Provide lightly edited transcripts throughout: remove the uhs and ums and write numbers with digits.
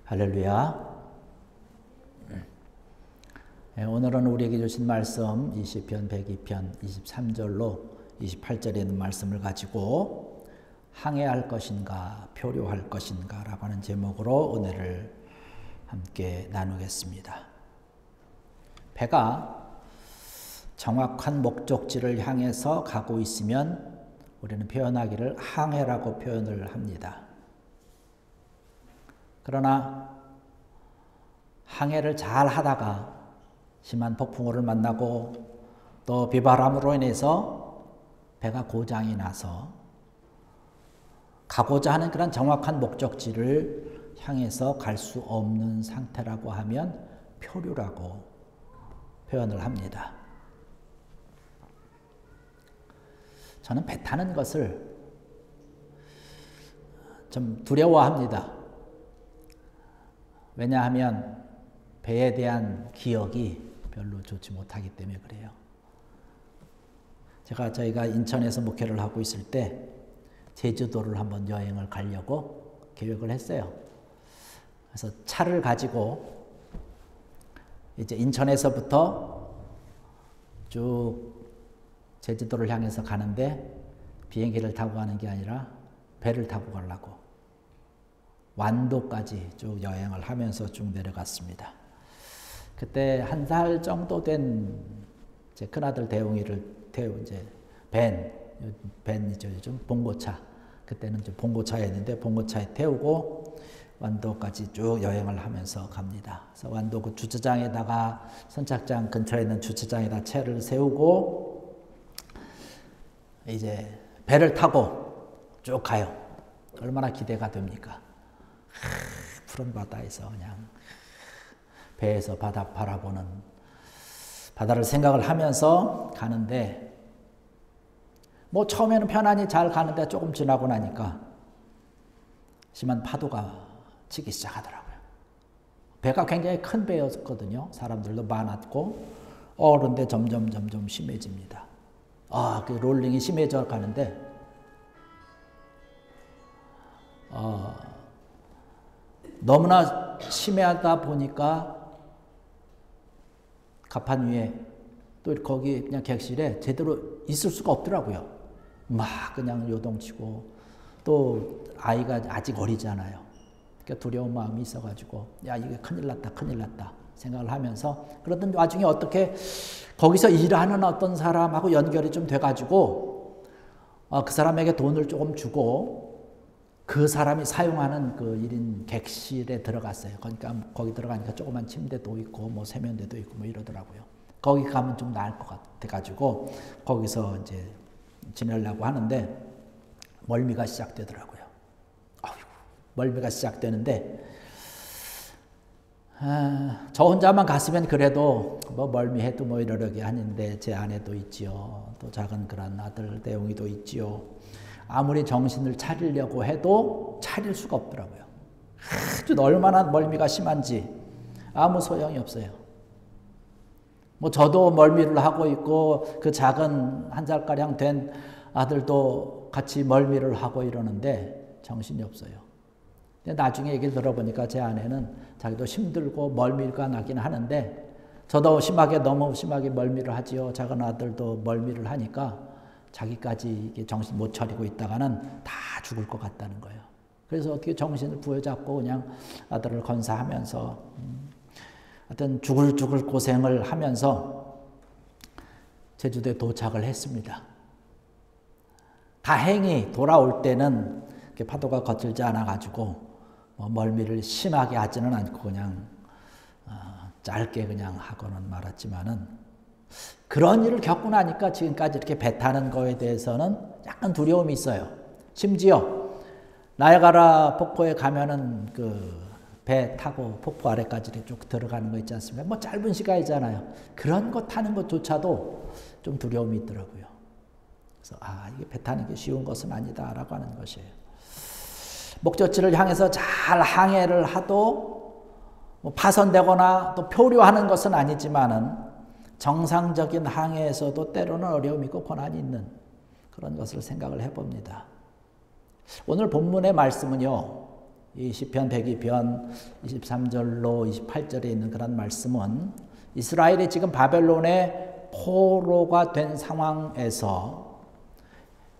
할렐루야. 오늘은 우리에게 주신 말씀 20편 102편 23절로 28절에 있는 말씀을 가지고 항해할 것인가 표류할 것인가 라고 하는 제목으로 은혜를 함께 나누겠습니다. 배가 정확한 목적지를 향해서 가고 있으면 우리는 표현하기를 항해라고 표현을 합니다. 그러나 항해를 잘 하다가 심한 폭풍우를 만나고 또 비바람으로 인해서 배가 고장이 나서 가고자 하는 그런 정확한 목적지를 향해서 갈 수 없는 상태라고 하면 표류라고 표현을 합니다. 저는 배 타는 것을 좀 두려워합니다. 왜냐하면 배에 대한 기억이 별로 좋지 못하기 때문에 그래요. 저희가 인천에서 목회를 하고 있을 때 제주도를 한번 여행을 가려고 계획을 했어요. 그래서 차를 가지고 이제 인천에서부터 쭉 제주도를 향해서 가는데 비행기를 타고 가는 게 아니라 배를 타고 가려고 완도까지 쭉 여행을 하면서 쭉 내려갔습니다. 그때 1살 정도 된 제 큰아들 대웅이를 태우고 이제 벤이죠. 요즘 봉고차. 그때는 이제 봉고차였는데 봉고차에 태우고 완도까지 쭉 여행을 하면서 갑니다. 그래서 완도 그 주차장에다가 선착장 근처에 있는 주차장에다 차를 세우고 이제 배를 타고 쭉 가요. 얼마나 기대가 됩니까? 푸른 바다에서 그냥 배에서 바다 바라보는 바다를 생각을 하면서 가는데 뭐 처음에는 편안히 잘 가는데 조금 지나고 나니까 심한 파도가 치기 시작하더라고요. 배가 굉장히 큰 배였거든요. 사람들도 많았고 그런데 점점 심해집니다. 그 롤링이 심해져 가는데 너무나 심하다 보니까 갑판 위에 또 거기 그냥 객실에 제대로 있을 수가 없더라고요. 막 그냥 요동치고 또 아이가 아직 어리잖아요. 그러니까 두려운 마음이 있어가지고 이게 큰일 났다 생각을 하면서 그러던 와중에 어떻게 거기서 일하는 어떤 사람하고 연결이 좀 돼가지고 그 사람에게 돈을 조금 주고 그 사람이 사용하는 그 1인 객실에 들어갔어요. 그러니까 거기 들어가니까 조그만 침대도 있고 뭐 세면대도 있고 뭐 이러더라고요. 거기 가면 좀 나을 것 같아가지고 거기서 이제 지내려고 하는데 멀미가 시작되더라고요. 멀미가 시작되는데 저 혼자만 갔으면 그래도 뭐 멀미해도 뭐 이러려게 하는데 제 아내도 있지요. 또 작은 그런 아들 대웅이도 있지요. 아무리 정신을 차리려고 해도 차릴 수가 없더라고요. 아주 얼마나 멀미가 심한지 아무 소용이 없어요. 뭐 저도 멀미를 하고 있고 그 작은 1살가량 된 아들도 같이 멀미를 하고 이러는데 정신이 없어요. 근데 나중에 얘기를 들어보니까 제 아내는 자기도 힘들고 멀미가 나긴 하는데 저도 너무 심하게 멀미를 하지요. 작은 아들도 멀미를 하니까 자기까지 이게 정신 못 차리고 있다가는 다 죽을 것 같다는 거예요. 그래서 어떻게 정신을 부여잡고 그냥 아들을 건사하면서 하여튼 죽을 고생을 하면서 제주도에 도착을 했습니다. 다행히 돌아올 때는 파도가 거칠지 않아가지고 멀미를 심하게 하지는 않고 그냥 짧게 그냥 하고는 말았지만은 그런 일을 겪고 나니까 지금까지 이렇게 배 타는 거에 대해서는 약간 두려움이 있어요. 심지어 나야가라 폭포에 가면은 그 배 타고 폭포 아래까지 쭉 들어가는 거 있지 않습니까? 뭐 짧은 시간이잖아요. 그런 거 타는 것조차도 좀 두려움이 있더라고요. 그래서 이게 배 타는 게 쉬운 것은 아니다라고 하는 것이에요. 목적지를 향해서 잘 항해를 하도 뭐 파손되거나 또 표류하는 것은 아니지만은 정상적인 항해에서도 때로는 어려움이 있고 고난이 있는 그런 것을 생각을 해봅니다. 오늘 본문의 말씀은요. 이 시편 102편 23절로 28절에 있는 그런 말씀은 이스라엘이 지금 바벨론의 포로가 된 상황에서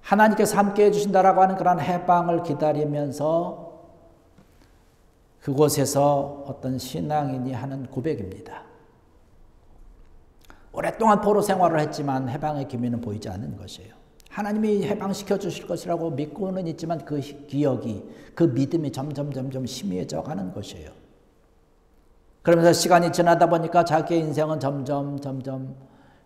하나님께서 함께 해주신다라고 하는 그런 해방을 기다리면서 그곳에서 어떤 신앙인이 하는 고백입니다. 오랫동안 포로 생활을 했지만 해방의 기미는 보이지 않는 것이에요. 하나님이 해방시켜 주실 것이라고 믿고는 있지만 그 기억이, 그 믿음이 점점 희미해져 가는 것이에요. 그러면서 시간이 지나다 보니까 자기의 인생은 점점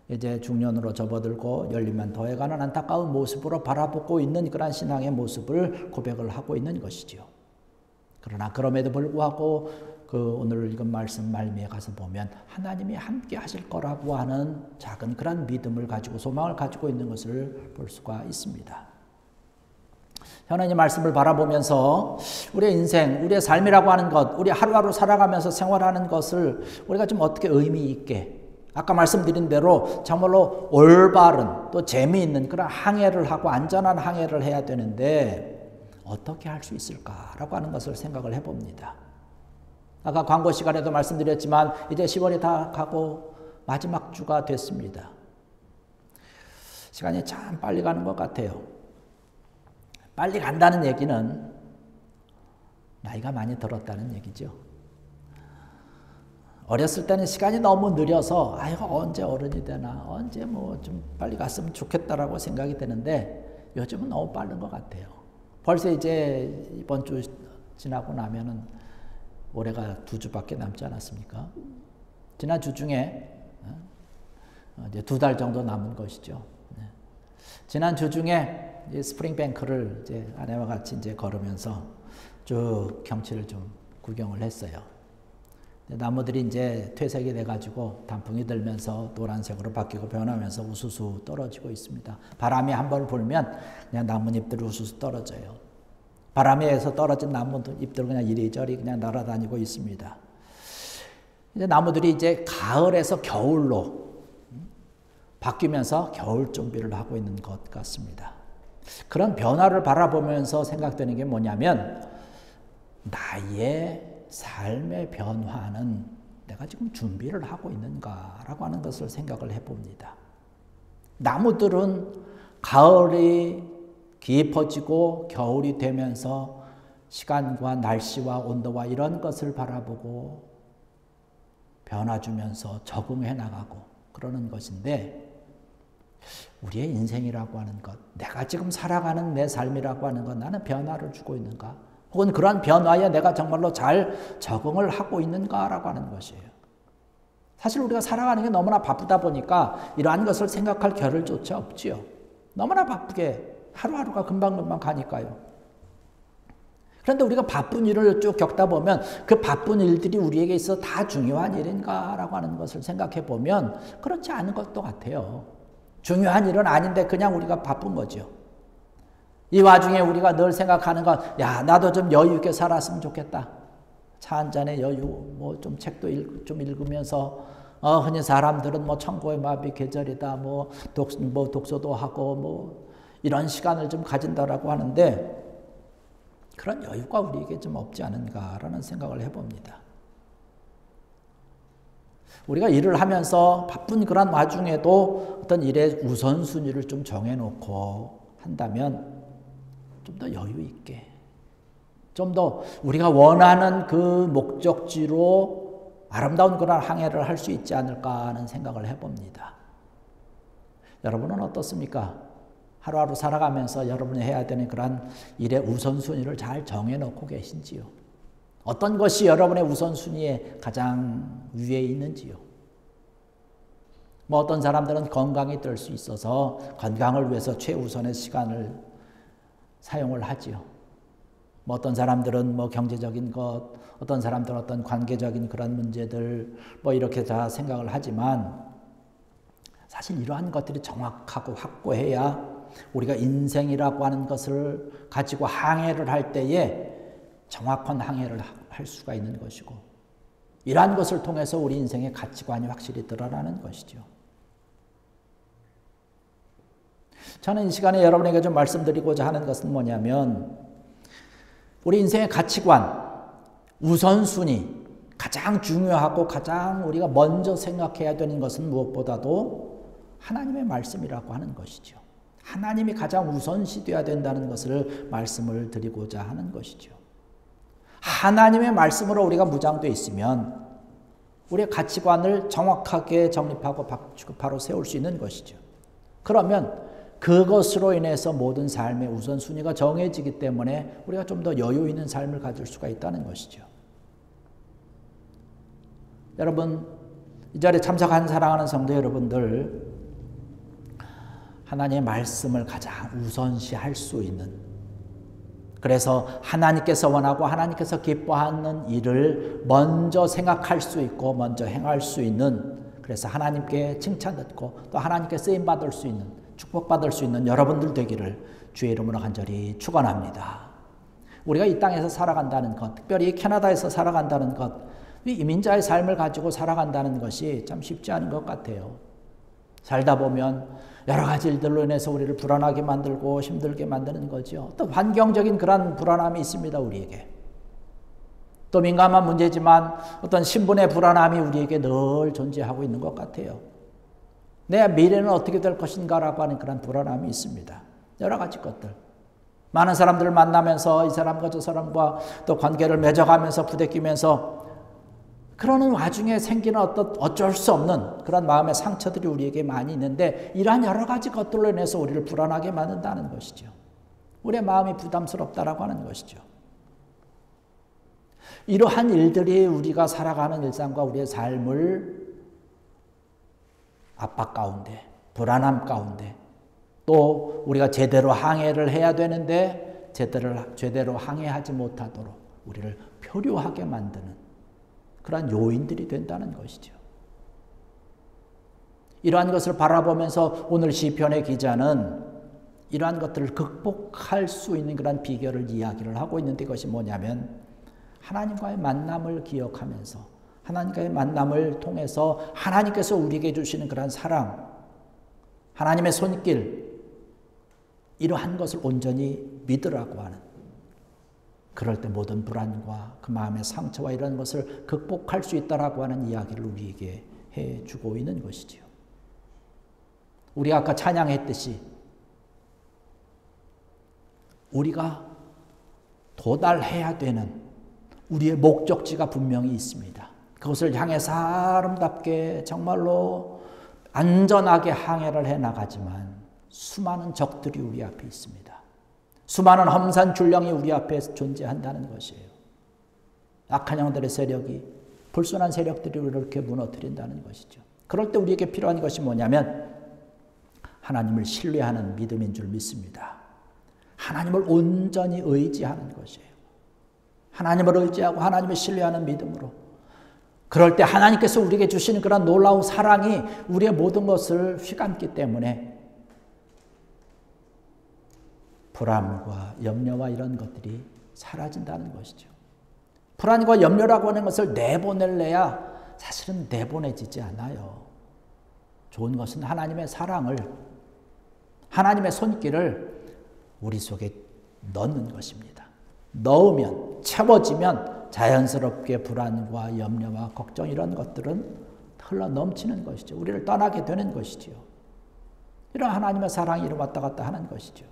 이제 중년으로 접어들고 열림만 더해가는 안타까운 모습으로 바라보고 있는 그러한 신앙의 모습을 고백을 하고 있는 것이지요. 그러나 그럼에도 불구하고 그 오늘 읽은 말씀 말미에 가서 보면 하나님이 함께 하실 거라고 하는 작은 그런 믿음을 가지고 소망을 가지고 있는 것을 볼 수가 있습니다. 하나님 말씀을 바라보면서 우리의 인생, 우리의 삶이라고 하는 것, 우리 하루하루 살아가면서 생활하는 것을 우리가 좀 어떻게 의미 있게, 아까 말씀드린 대로 정말로 올바른 또 재미있는 그런 항해를 하고 안전한 항해를 해야 되는데 어떻게 할 수 있을까라고 하는 것을 생각을 해봅니다. 아까 광고 시간에도 말씀드렸지만 이제 10월이 다 가고 마지막 주가 됐습니다. 시간이 참 빨리 가는 것 같아요. 빨리 간다는 얘기는 나이가 많이 들었다는 얘기죠. 어렸을 때는 시간이 너무 느려서 아이고 언제 어른이 되나, 언제 뭐 좀 빨리 갔으면 좋겠다라고 생각이 되는데 요즘은 너무 빠른 것 같아요. 벌써 이제 이번 주 지나고 나면은 올해가 2주밖에 남지 않았습니까? 지난 주 중에 이제 2달 정도 남은 것이죠. 지난 주 중에 스프링뱅크를 이제 아내와 같이 이제 걸으면서 쭉 경치를 좀 구경을 했어요. 나무들이 이제 퇴색이 돼가지고 단풍이 들면서 노란색으로 바뀌고 변하면서 우수수 떨어지고 있습니다. 바람이 한번 불면 그냥 나뭇잎들이 우수수 떨어져요. 바람에서 떨어진 나뭇잎들 그냥 이리저리 그냥 날아다니고 있습니다. 이제 나무들이 이제 가을에서 겨울로 바뀌면서 겨울 준비를 하고 있는 것 같습니다. 그런 변화를 바라보면서 생각되는 게 뭐냐면 나의 삶의 변화는 내가 지금 준비를 하고 있는가라고 하는 것을 생각을 해봅니다. 나무들은 가을이 깊어지고 겨울이 되면서 시간과 날씨와 온도와 이런 것을 바라보고 변화주면서 적응해 나가고 그러는 것인데 우리의 인생이라고 하는 것, 내가 지금 살아가는 내 삶이라고 하는 것, 나는 변화를 주고 있는가? 혹은 그러한 변화에 내가 정말로 잘 적응을 하고 있는가라고 하는 것이에요. 사실 우리가 살아가는 게 너무나 바쁘다 보니까 이러한 것을 생각할 겨를조차 없지요. 너무나 바쁘게 하루하루가 금방금방 가니까요. 그런데 우리가 바쁜 일을 쭉 겪다 보면 그 바쁜 일들이 우리에게 있어 다 중요한 일인가라고 하는 것을 생각해 보면 그렇지 않은 것도 같아요. 중요한 일은 아닌데 그냥 우리가 바쁜 거죠. 이 와중에 우리가 늘 생각하는 건, 야, 나도 좀 여유 있게 살았으면 좋겠다. 차 한 잔에 여유, 뭐 좀 책도 좀 읽으면서, 흔히 사람들은 뭐 천고의 마비 계절이다, 뭐 독서도 하고, 뭐 이런 시간을 좀 가진다라고 하는데, 그런 여유가 우리에게 좀 없지 않은가라는 생각을 해봅니다. 우리가 일을 하면서 바쁜 그런 와중에도 어떤 일의 우선순위를 좀 정해놓고 한다면 좀 더 여유 있게, 좀 더 우리가 원하는 그 목적지로 아름다운 그런 항해를 할 수 있지 않을까 하는 생각을 해봅니다. 여러분은 어떻습니까? 하루하루 살아가면서 여러분이 해야 되는 그런 일의 우선순위를 잘 정해놓고 계신지요? 어떤 것이 여러분의 우선순위에 가장 위에 있는지요? 뭐 어떤 사람들은 건강이 될 수 있어서 건강을 위해서 최우선의 시간을 사용을 하지요. 뭐 어떤 사람들은 뭐 경제적인 것, 어떤 사람들은 어떤 관계적인 그런 문제들 뭐 이렇게 다 생각을 하지만 사실 이러한 것들이 정확하고 확고해야 우리가 인생이라고 하는 것을 가지고 항해를 할 때에 정확한 항해를 할 수가 있는 것이고 이러한 것을 통해서 우리 인생의 가치관이 확실히 드러나는 것이죠. 저는 이 시간에 여러분에게 좀 말씀드리고자 하는 것은 뭐냐면 우리 인생의 가치관, 우선순위, 가장 중요하고 가장 우리가 먼저 생각해야 되는 것은 무엇보다도 하나님의 말씀이라고 하는 것이죠. 하나님이 가장 우선시 되어야 된다는 것을 말씀을 드리고자 하는 것이죠. 하나님의 말씀으로 우리가 무장되어 있으면 우리의 가치관을 정확하게 정립하고 바로 세울 수 있는 것이죠. 그러면 그것으로 인해서 모든 삶의 우선순위가 정해지기 때문에 우리가 좀 더 여유 있는 삶을 가질 수가 있다는 것이죠. 여러분, 이 자리에 참석한 사랑하는 성도 여러분들, 하나님의 말씀을 가장 우선시할 수 있는, 그래서 하나님께서 원하고 하나님께서 기뻐하는 일을 먼저 생각할 수 있고 먼저 행할 수 있는, 그래서 하나님께 칭찬 듣고 또 하나님께 쓰임받을 수 있는, 축복받을 수 있는 여러분들 되기를 주의 이름으로 간절히 축원합니다. 우리가 이 땅에서 살아간다는 것, 특별히 캐나다에서 살아간다는 것, 이민자의 삶을 가지고 살아간다는 것이 참 쉽지 않은 것 같아요. 살다 보면 여러 가지 일들로 인해서 우리를 불안하게 만들고 힘들게 만드는 거죠. 또 환경적인 그런 불안함이 있습니다, 우리에게. 또 민감한 문제지만 어떤 신분의 불안함이 우리에게 늘 존재하고 있는 것 같아요. 내 미래는 어떻게 될 것인가라고 하는 그런 불안함이 있습니다. 여러 가지 것들. 많은 사람들을 만나면서 이 사람과 저 사람과 또 관계를 맺어가면서 부대끼면서 그러는 와중에 생기는 어쩔 수 없는 그런 마음의 상처들이 우리에게 많이 있는데, 이러한 여러 가지 것들로 인해서 우리를 불안하게 만든다는 것이죠. 우리의 마음이 부담스럽다라고 하는 것이죠. 이러한 일들이 우리가 살아가는 일상과 우리의 삶을 압박 가운데, 불안함 가운데, 또 우리가 제대로 항해를 해야 되는데 제대로 항해하지 못하도록 우리를 표류하게 만드는 그러한 요인들이 된다는 것이죠. 이러한 것을 바라보면서 오늘 시편의 기자는 이러한 것들을 극복할 수 있는 그런 비결을 이야기를 하고 있는데, 그것이 뭐냐면 하나님과의 만남을 기억하면서 하나님과의 만남을 통해서 하나님께서 우리에게 주시는 그런 사랑, 하나님의 손길, 이러한 것을 온전히 믿으라고 하는, 그럴 때 모든 불안과 그 마음의 상처와 이런 것을 극복할 수 있다라고 하는 이야기를 우리에게 해주고 있는 것이지요. 우리가 아까 찬양했듯이 우리가 도달해야 되는 우리의 목적지가 분명히 있습니다. 그것을 향해서 아름답게 정말로 안전하게 항해를 해나가지만 수많은 적들이 우리 앞에 있습니다. 수많은 험산 줄령이 우리 앞에 존재한다는 것이에요. 악한 영들의 세력이, 불순한 세력들이 우리를 이렇게 무너뜨린다는 것이죠. 그럴 때 우리에게 필요한 것이 뭐냐면 하나님을 신뢰하는 믿음인 줄 믿습니다. 하나님을 온전히 의지하는 것이에요. 하나님을 의지하고 하나님을 신뢰하는 믿음으로. 그럴 때 하나님께서 우리에게 주시는 그런 놀라운 사랑이 우리의 모든 것을 휘감기 때문에 불안과 염려와 이런 것들이 사라진다는 것이죠. 불안과 염려라고 하는 것을 내보낼래야 사실은 내보내지지 않아요. 좋은 것은 하나님의 사랑을, 하나님의 손길을 우리 속에 넣는 것입니다. 넣으면, 채워지면 자연스럽게 불안과 염려와 걱정 이런 것들은 흘러 넘치는 것이죠. 우리를 떠나게 되는 것이죠. 이런 하나님의 사랑이 이리 왔다 갔다 하는 것이죠.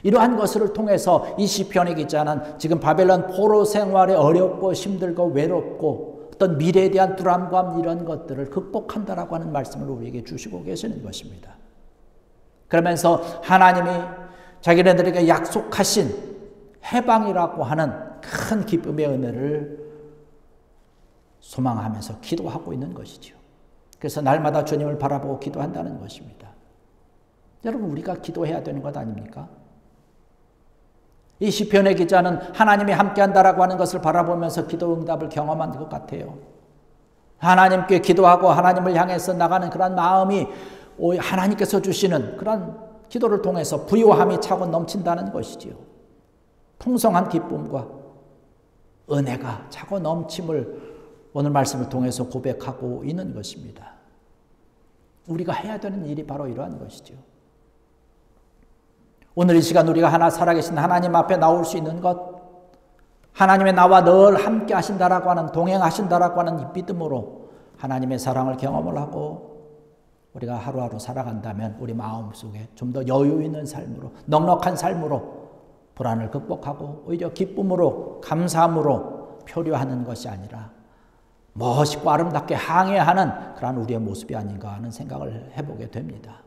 이러한 것을 통해서 이 시편의 기자는 지금 바벨론 포로 생활에 어렵고 힘들고 외롭고 어떤 미래에 대한 불안감 이런 것들을 극복한다라고 하는 말씀을 우리에게 주시고 계시는 것입니다. 그러면서 하나님이 자기네들에게 약속하신 해방이라고 하는 큰 기쁨의 은혜를 소망하면서 기도하고 있는 것이죠. 그래서 날마다 주님을 바라보고 기도한다는 것입니다. 여러분, 우리가 기도해야 되는 것 아닙니까? 이 시편의 기자는 하나님이 함께한다라고 하는 것을 바라보면서 기도 응답을 경험한 것 같아요. 하나님께 기도하고 하나님을 향해서 나가는 그런 마음이 하나님께서 주시는 그런 기도를 통해서 부요함이 차고 넘친다는 것이지요. 풍성한 기쁨과 은혜가 차고 넘침을 오늘 말씀을 통해서 고백하고 있는 것입니다. 우리가 해야 되는 일이 바로 이러한 것이죠. 오늘 이 시간 우리가 하나 살아계신 하나님 앞에 나올 수 있는 것, 하나님의 나와 늘 함께 하신다라고 하는, 동행하신다라고 하는 이 믿음으로 하나님의 사랑을 경험을 하고 우리가 하루하루 살아간다면 우리 마음속에 좀 더 여유 있는 삶으로, 넉넉한 삶으로 불안을 극복하고 오히려 기쁨으로, 감사함으로 표류하는 것이 아니라 멋있고 아름답게 항해하는 그런 우리의 모습이 아닌가 하는 생각을 해보게 됩니다.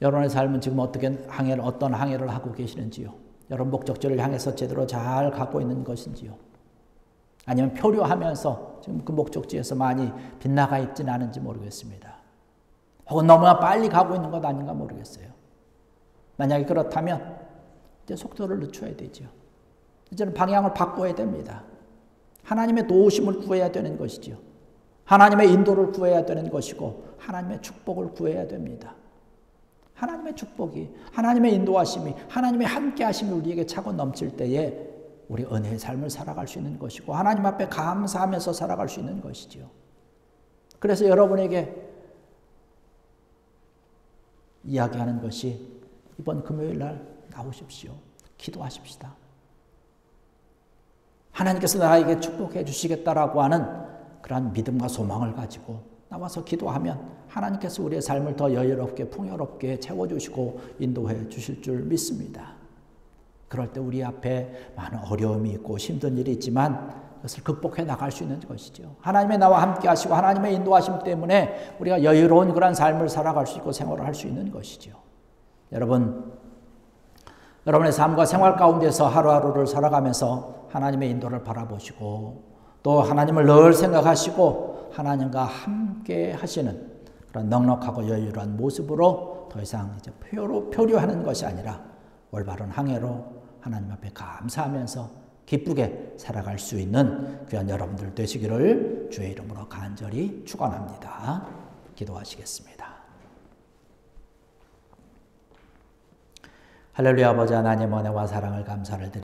여러분의 삶은 지금 어떤 항해를 하고 계시는지요? 여러분 목적지를 향해서 제대로 잘 가고 있는 것인지요? 아니면 표류하면서 지금 그 목적지에서 많이 빗나가 있지는 않은지 모르겠습니다. 혹은 너무나 빨리 가고 있는 것 아닌가 모르겠어요. 만약에 그렇다면 이제 속도를 늦춰야 되죠. 이제는 방향을 바꿔야 됩니다. 하나님의 도우심을 구해야 되는 것이죠. 하나님의 인도를 구해야 되는 것이고 하나님의 축복을 구해야 됩니다. 하나님의 축복이, 하나님의 인도하심이, 하나님의 함께하심이 우리에게 차고 넘칠 때에 우리 은혜의 삶을 살아갈 수 있는 것이고 하나님 앞에 감사하면서 살아갈 수 있는 것이죠. 그래서 여러분에게 이야기하는 것이 이번 금요일 날 나오십시오. 기도하십시다. 하나님께서 나에게 축복해 주시겠다라고 하는 그러한 믿음과 소망을 가지고 나와서 기도하면 하나님께서 우리의 삶을 더 여유롭게 풍요롭게 채워주시고 인도해 주실 줄 믿습니다. 그럴 때 우리 앞에 많은 어려움이 있고 힘든 일이 있지만 그것을 극복해 나갈 수 있는 것이죠. 하나님의 나와 함께 하시고 하나님의 인도하심 때문에 우리가 여유로운 그런 삶을 살아갈 수 있고 생활을 할 수 있는 것이죠. 여러분의 삶과 생활 가운데서 하루하루를 살아가면서 하나님의 인도를 바라보시고 또 하나님을 늘 생각하시고 하나님과 함께 하시는 그런 넉넉하고 여유로운 모습으로 더 이상 이제 표류하는 것이 아니라 올바른 항해로 하나님 앞에 감사하면서 기쁘게 살아갈 수 있는 귀한 여러분들 되시기를 주의 이름으로 간절히 축원합니다. 기도하시겠습니다. 할렐루야. 아버지 하나님 은혜와 사랑을 감사를 드립니다.